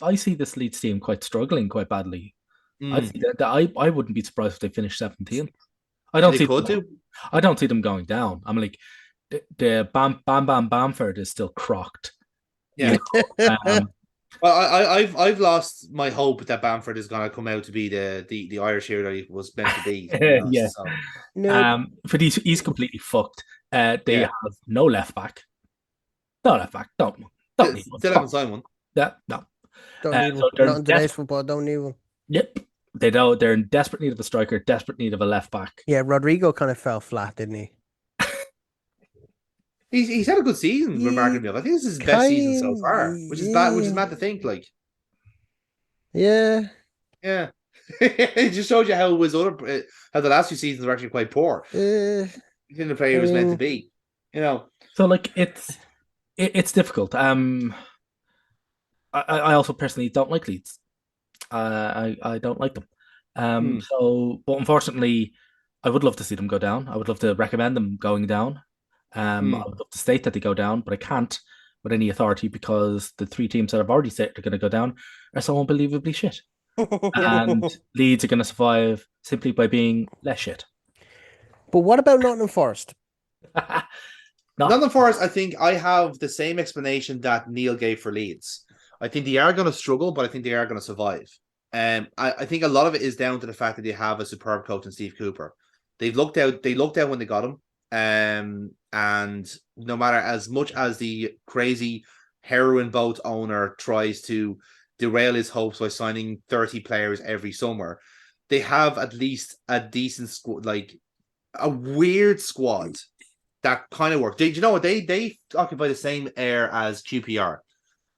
I see this Leeds team struggling quite badly. I think that I wouldn't be surprised if they finish 17th. I don't see them going down. I'm like, the Bamford is still crocked. Yeah. Well, I've lost my hope that Bamford is going to come out to be the Irish hero he was meant to be. Yeah. So. But he's completely fucked. They Yeah. have no left back. No left back. Don't need one. Still haven't signed one. Yeah, no. Don't need one. So they're Not in today's football. Don't need one. Yep. They don't. They're in desperate need of a striker, desperate need of a left back. Yeah, Rodrigo kind of fell flat, didn't he? He's had a good season, remarkably. I think this is his best season so far, which is bad. Which is mad to think. Like, yeah. It just shows you how it was how the last few seasons were actually quite poor. He didn't play he was meant to be, you know. So like it's difficult. I also personally don't like Leeds. I don't like them. So, but unfortunately, I would love to see them go down. I would love to recommend them going down. I would love to state that they go down, but I can't with any authority because the 3 teams that I've already said are going to go down are so unbelievably shit. And Leeds are going to survive simply by being less shit. But what about Nottingham Forest? Nottingham Forest, I think I have the same explanation that Neil gave for Leeds. I think they are going to struggle, but I think they are going to survive. I think a lot of it is down to the fact that they have a superb coach in Steve Cooper. They looked out when they got him. And no matter as much as the crazy heroin boat owner tries to derail his hopes by signing 30 players every summer, they have at least a decent squad, like a weird squad that kind of works. Do you know what? They occupy the same air as QPR,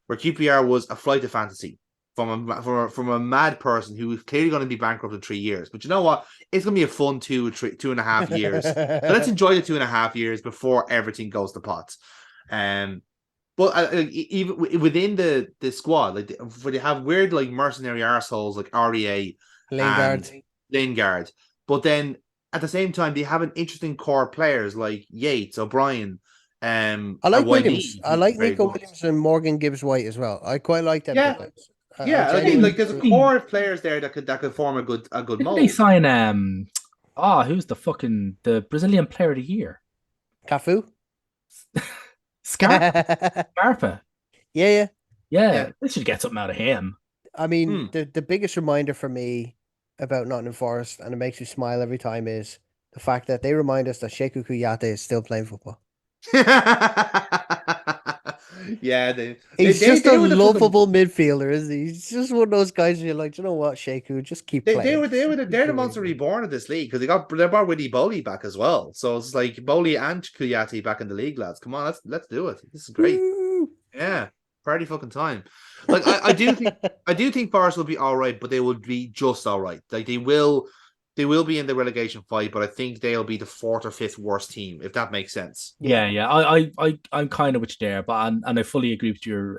where QPR was a flight of fantasy from a mad person who was clearly going to be bankrupt in 3 years. But you know what? It's going to be a fun 2.5 years. So let's enjoy the 2.5 years before everything goes to pot. But even within the squad, like where they have weird like mercenary arseholes like REA Lingard, but then at the same time they have an interesting core players like Yates, O'Brien. I like Williams. I like Nico Williams and Morgan Gibbs White as well. I quite like them. Yeah, like there's a core of players there that could form a good mold. They sign who's the Brazilian player of the year? Cafu? Scarpa. Yeah. They should get something out of him. I mean, the biggest reminder for me about Nottingham Forest, and it makes me smile every time, is the fact that they remind us that Sheku Kouyaté is still playing football. Yeah, he's just a lovable midfielder, isn't he? He's just one of those guys where you're like, you know what, Sheku, just keep playing. They're the Monster Reborn of this league because they brought Willie Bowley back as well. So it's like Bowley and Kouyaté back in the league, lads. Come on, let's do it. This is great. Woo! Yeah, party fucking time. Like I do think Forest will be all right, but they will be just all right. Like they will be in the relegation fight, but I think they'll be the 4th or 5th worst team, if that makes sense. Yeah. I'm kind of with you there, but I fully agree with your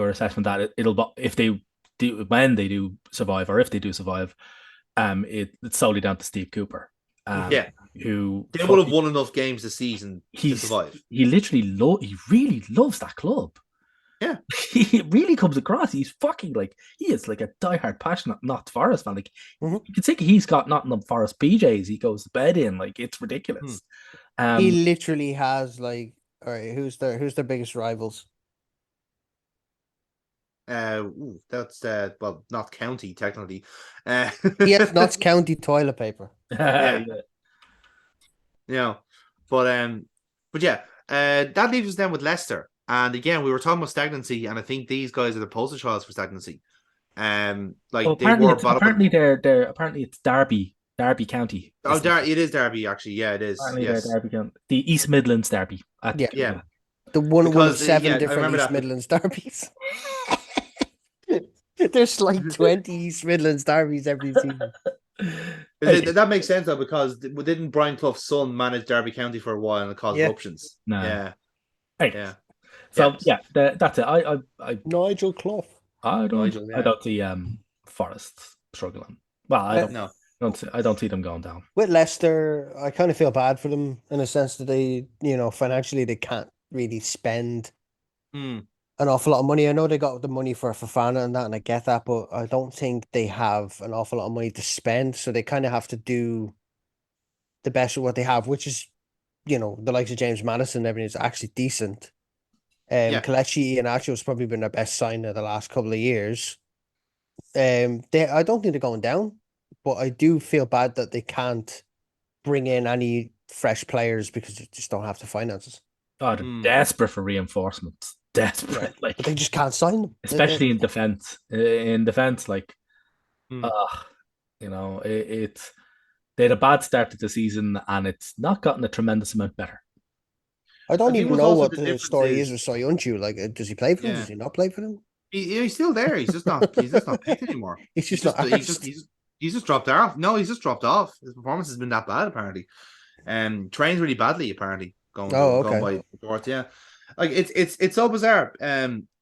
assessment that it'll if they do when they do survive, or if they do survive, it's solely down to Steve Cooper. Who they will have won enough games this season to survive. He really loves that club. Yeah, he really comes across. He's fucking he is like a diehard passionate Not Forest fan. Like you can see he's got Nottingham Forest PJs. He goes to bed in, like it's ridiculous. He literally has all right. Who's their biggest rivals? That's not county technically. Yes, Notts County toilet paper. Yeah, but yeah, that leaves us then with Leicester. And again, we were talking about stagnancy, and I think these guys are the poster childs for stagnancy. Apparently it's Derby County. Oh, it is Derby actually. Yeah, it is. Yes. Derby County, the East Midlands Derby. The one of 7 different East Midlands derbies. There's like 20 East Midlands derbies every season. That makes sense though, because didn't Brian Clough's son manage Derby County for a while and it caused eruptions? No. Yeah. Yeah. So that's it. I Nigel Clough. I don't see Forest struggling. Well, I don't see them going down. With Leicester, I kind of feel bad for them in a sense that they, financially they can't really spend an awful lot of money. I know they got the money for Fofana and that, and I get that, but I don't think they have an awful lot of money to spend. So they kind of have to do the best of what they have, which is, the likes of James Maddison and everything is actually decent. Kelechi Iheanacho has probably been their best sign of the last couple of years. I don't think they're going down, but I do feel bad that they can't bring in any fresh players because you just don't have the finances. Oh, they're desperate for reinforcements. Desperate, Yeah, like, but they just can't sign them. especially in defense. In defense, like, Mm. you know, it's they had a bad start to the season, and it's not gotten a tremendous amount better. I I don't think even what's know also what the the difference story is is, with Soyuncu. Like, does he play for them? yeah, Does he not play for them? he's still there. He's just not. He's just not picked anymore. He's just not asked. He's just dropped off. No, he's just dropped off. His performance has been that bad apparently. Trains really badly apparently. Oh, Going okay. by reports, yeah. Like it's so bizarre.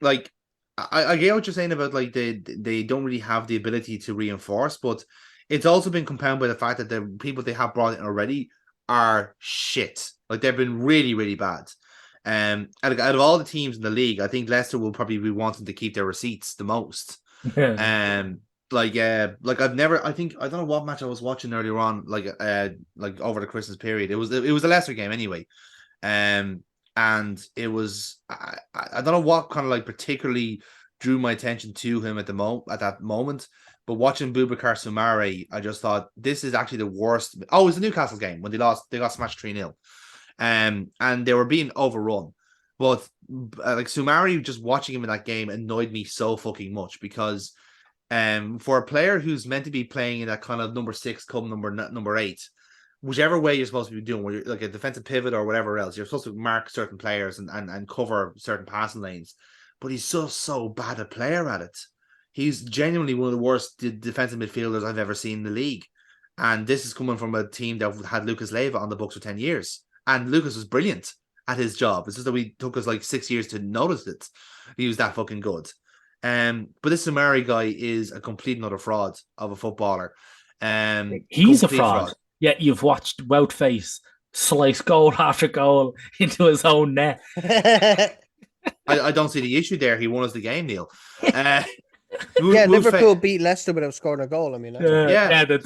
Like I get what you're saying about like they don't really have the ability to reinforce, but it's also been compounded by the fact that the people they have brought in already are shit. Like they've been really, really bad. Out of all the teams in the league, I think Leicester will probably be wanting to keep their receipts the most. Um, like I've never. I think I don't know what match I was watching earlier on, like over the Christmas period. It was a Leicester game anyway. And it was I don't know what kind of like particularly drew my attention to him at that moment. But watching Boubacar Soumare, I just thought this is actually the worst. Oh, it was the Newcastle game when they got smashed 3-0. And they were being overrun. But like Soumare, just watching him in that game annoyed me so fucking much because for a player who's meant to be playing in that kind of number 6, come number 8, whichever way you're supposed to be doing, where you're like a defensive pivot or whatever else, you're supposed to mark certain players and cover certain passing lanes. But he's so bad a player at it. He's genuinely one of the worst defensive midfielders I've ever seen in the league. And this is coming from a team that had Lucas Leiva on the books for 10 years. And Lucas was brilliant at his job. It's just that we took us like 6 years to notice it. He was that fucking good. But this Samari guy is a complete and utter fraud of a footballer. He's a fraud. Yet you've watched Wout-Face slice goal after goal into his own net. I don't see the issue there. He won us the game, Neil. Liverpool beat Leicester without scoring a goal. I mean, the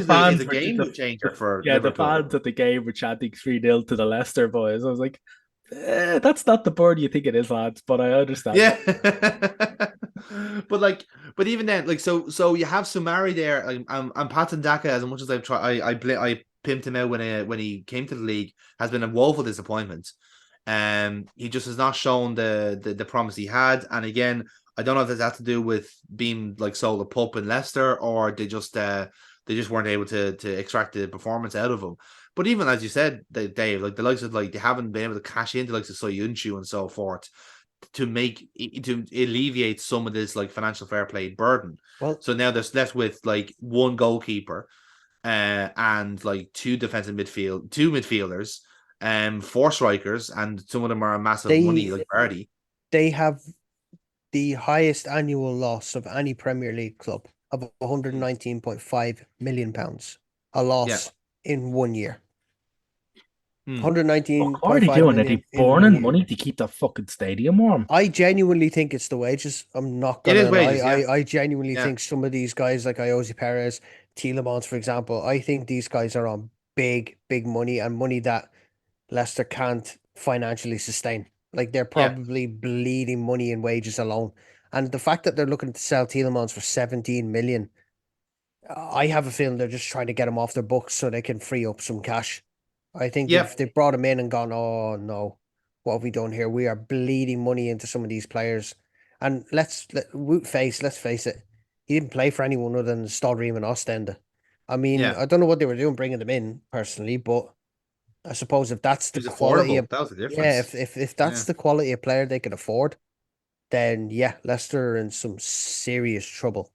fans is a game changer for Liverpool. The fans at the game were chanting 3-0 to the Leicester boys. I was like, that's not the bird you think it is, lads. But I understand. Yeah, but even then, like, so you have Soumare there. And Patson Daka, as much as I've tried, I pimped him out when he came to the league, has been a woeful disappointment. He just has not shown the promise he had. And again, I don't know if this has to do with being like sold a pup in Leicester, or they just weren't able to extract the performance out of him. But even as you said, Dave, like the likes of like they haven't been able to cash into like the Soyuncu and so forth to alleviate some of this like financial fair play burden. Well, so now they're left with like one goalkeeper, and like two midfielders, 4 strikers, and some of them are a massive money like Vardy. They have the highest annual loss of any Premier League club of £119.5 million. A loss in 1 year. 119. What are they doing? Are they burning money to keep that fucking stadium warm? I genuinely think it's the wages. I'm not gonna. It is wages, I genuinely think some of these guys, like Iosi Perez, Tielemans, for example, I think these guys are on big money, and money that Leicester can't financially sustain. Like they're probably bleeding money in wages alone. And the fact that they're looking to sell Tielemans for 17 million, I have a feeling they're just trying to get him off their books so they can free up some cash. I think if they brought him in and gone, oh no, what have we done here? We are bleeding money into some of these players. And let's face it, he didn't play for anyone other than Stodream and Ostende. I mean, I don't know what they were doing bringing them in personally, but I suppose if that's the quality of, that was the difference. If that's the quality of player they can afford, then Leicester are in some serious trouble.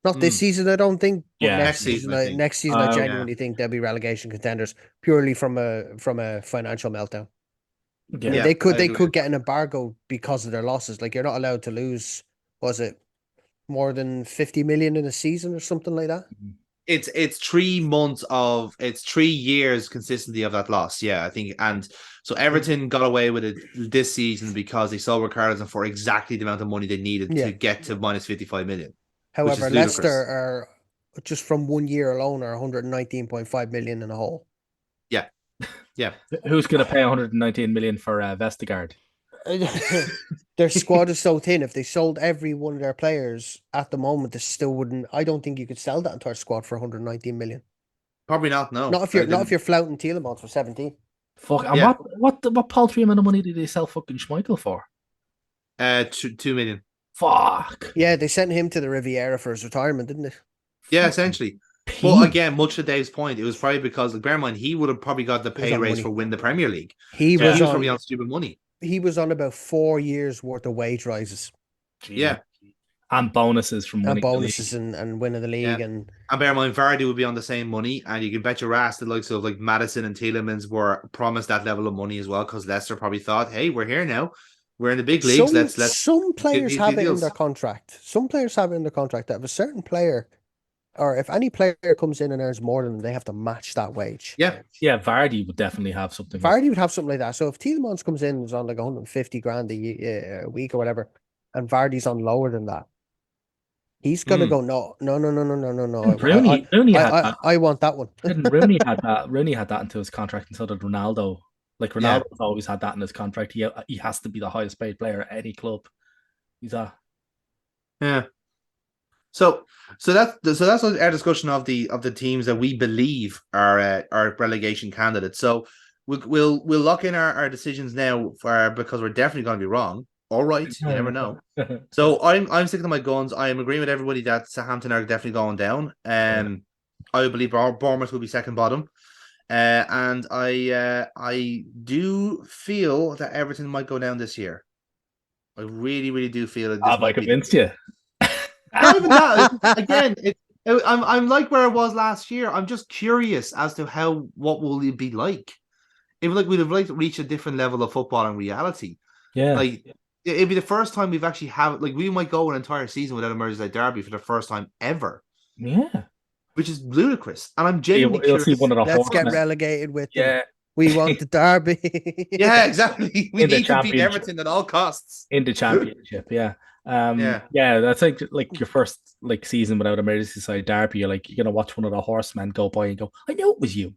Not this season, I don't think. But next season, I genuinely think they'll be relegation contenders purely from a financial meltdown. Yeah, I mean, they could get an embargo because of their losses. Like you're not allowed to lose. Was it more than 50 million in a season or something like that? It's 3 months of 3 years consistency of that loss. Yeah, I think, and so Everton got away with it this season because they sold Richarlison for exactly the amount of money they needed to get to minus 55 million. However, Leicester are just from 1 year alone are 119.5 million in a hole. Yeah. Who's going to pay 119 million for Vestergaard? Their squad is so thin. If they sold every one of their players at the moment, they still wouldn't. I don't think you could sell that entire squad for 119 million. Probably not. No, Not if you're flouting Tielemans for 17. Fuck. And Yeah. what paltry amount of money did they sell fucking Schmeichel for? 2 million. Fuck. Yeah, they sent him to the Riviera for his retirement, didn't they? Yeah, essentially. But again, much to Dave's point, it was probably because, like, bear in mind, he would have probably got the pay raise for win the Premier League. He was probably on stupid money. He was on about 4 years worth of wage rises. Yeah. And bonuses from winning and winning the league. Yeah. And bear in mind, Vardy would be on the same money, and you can bet your ass the likes of like Maddison and Tielemans were promised that level of money as well, because Leicester probably thought, hey, we're here now. We're in the big leagues. Let's some players have it in their contract. Some players have it in their contract that if a certain player, or if any player comes in and earns more than them, they have to match that wage. Yeah. Yeah, Vardy would definitely have something. Vardy would have something like that. So if Tielemans comes in and is on like 150 grand a week or whatever, and Vardy's on lower than that, he's gonna go no. Rooney had that. I want that one. Rooney had that. Rooney had that into his contract, and so did Ronaldo. Like Ronaldo's always had that in his contract. He has to be the highest paid player at any club. He's a So that's our discussion of the teams that we believe are relegation candidates. So we'll lock in our decisions now because we're definitely going to be wrong. All right, you never know. So I'm sticking to my guns. I am agreeing with everybody that Southampton are definitely going down. I believe Bournemouth will be second bottom. And I do feel that Everton might go down this year. I really, really do feel that. Have I convinced you? Not even that. Again, I'm like where I was last year. I'm just curious as to what will it be like. If we'd have like reached a different level of football in reality. Yeah, like it'd be the first time we've actually we might go an entire season without a Merseyside derby for the first time ever. Yeah. Which is ludicrous, and I'm genuinely curious. See one of the Let's get relegated with them. Yeah. We want the derby. Yeah, exactly. We need to beat Everton at all costs. In the championship, yeah. That's like your first season without a Merseyside derby. You're gonna watch one of the horsemen go by and go, I knew it was you.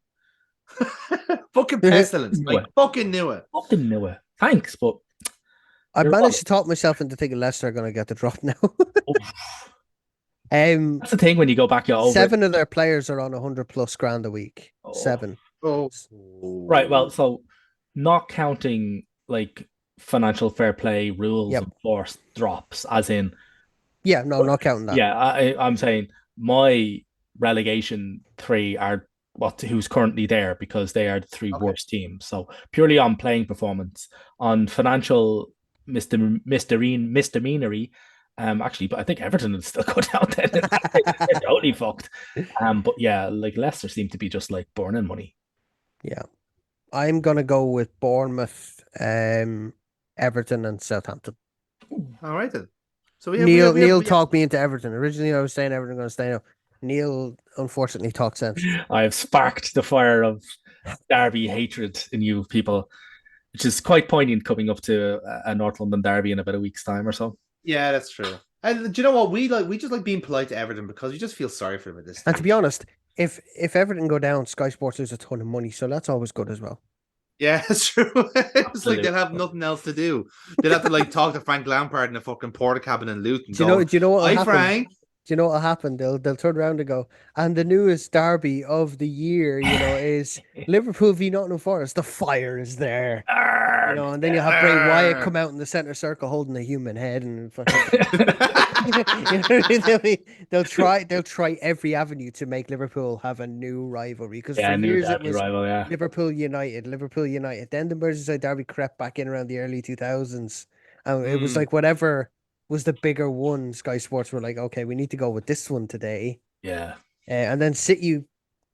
Fucking pestilence. Fucking knew it. Fucking knew it. Thanks, but I managed to talk myself into thinking Leicester are gonna get the drop now. That's the thing when you go back. You're over 7 of their players are on 100+ grand a week. 7. Oh, right. Well, so not counting like financial fair play rules of force drops, as in. Yeah, no, not counting that. Yeah, I'm saying my relegation 3 are who's currently there because they are the 3 worst teams. So purely on playing performance, on financial misdemeanory. Actually, but I think Everton would still go down then. They're totally fucked. But yeah, like Leicester seem to be just like burning money. Yeah. I'm gonna go with Bournemouth, Everton, and Southampton. All right then. So Neil talked me into Everton. Originally, I was saying Everton going to stay now. Neil unfortunately talked sense. I have sparked the fire of derby hatred in you people, which is quite poignant coming up to a North London derby in about a week's time or so. Yeah, that's true. And do you know what we just like being polite to Everton because we just feel sorry for them at this time. And to be honest, if Everton go down, Sky Sports lose a ton of money, so that's always good as well. Yeah, that's true. It's like they'll have nothing else to do. They'll have to talk to Frank Lampard in a fucking porta cabin in Luton. Do you know what? Hi, Frank. Do you know what'll happen? They'll turn around and go, and the newest derby of the year, is Liverpool v Nottingham Forest. The fire is there, and then you have Bray Wyatt come out in the center circle holding a human head, and they'll try every avenue to make Liverpool have a new rivalry because for years it was Liverpool United. Then the Merseyside derby crept back in around the early 2000s, and it was like whatever was the bigger one. Sky Sports were like, okay, we need to go with this one today. Yeah. And then City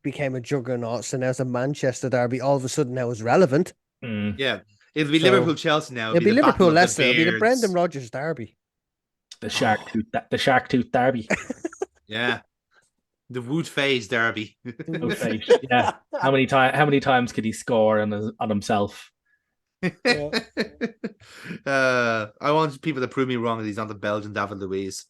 became a juggernaut. So now it's a Manchester derby. All of a sudden now is relevant. Yeah. It'll be Liverpool Chelsea now. It'll be Liverpool Leicester. It'll be the Brendan Rodgers derby. The shark tooth derby. Yeah. The Wood Phase derby. Yeah. How many times could he score on himself? I want people to prove me wrong that he's not the Belgian David Luiz.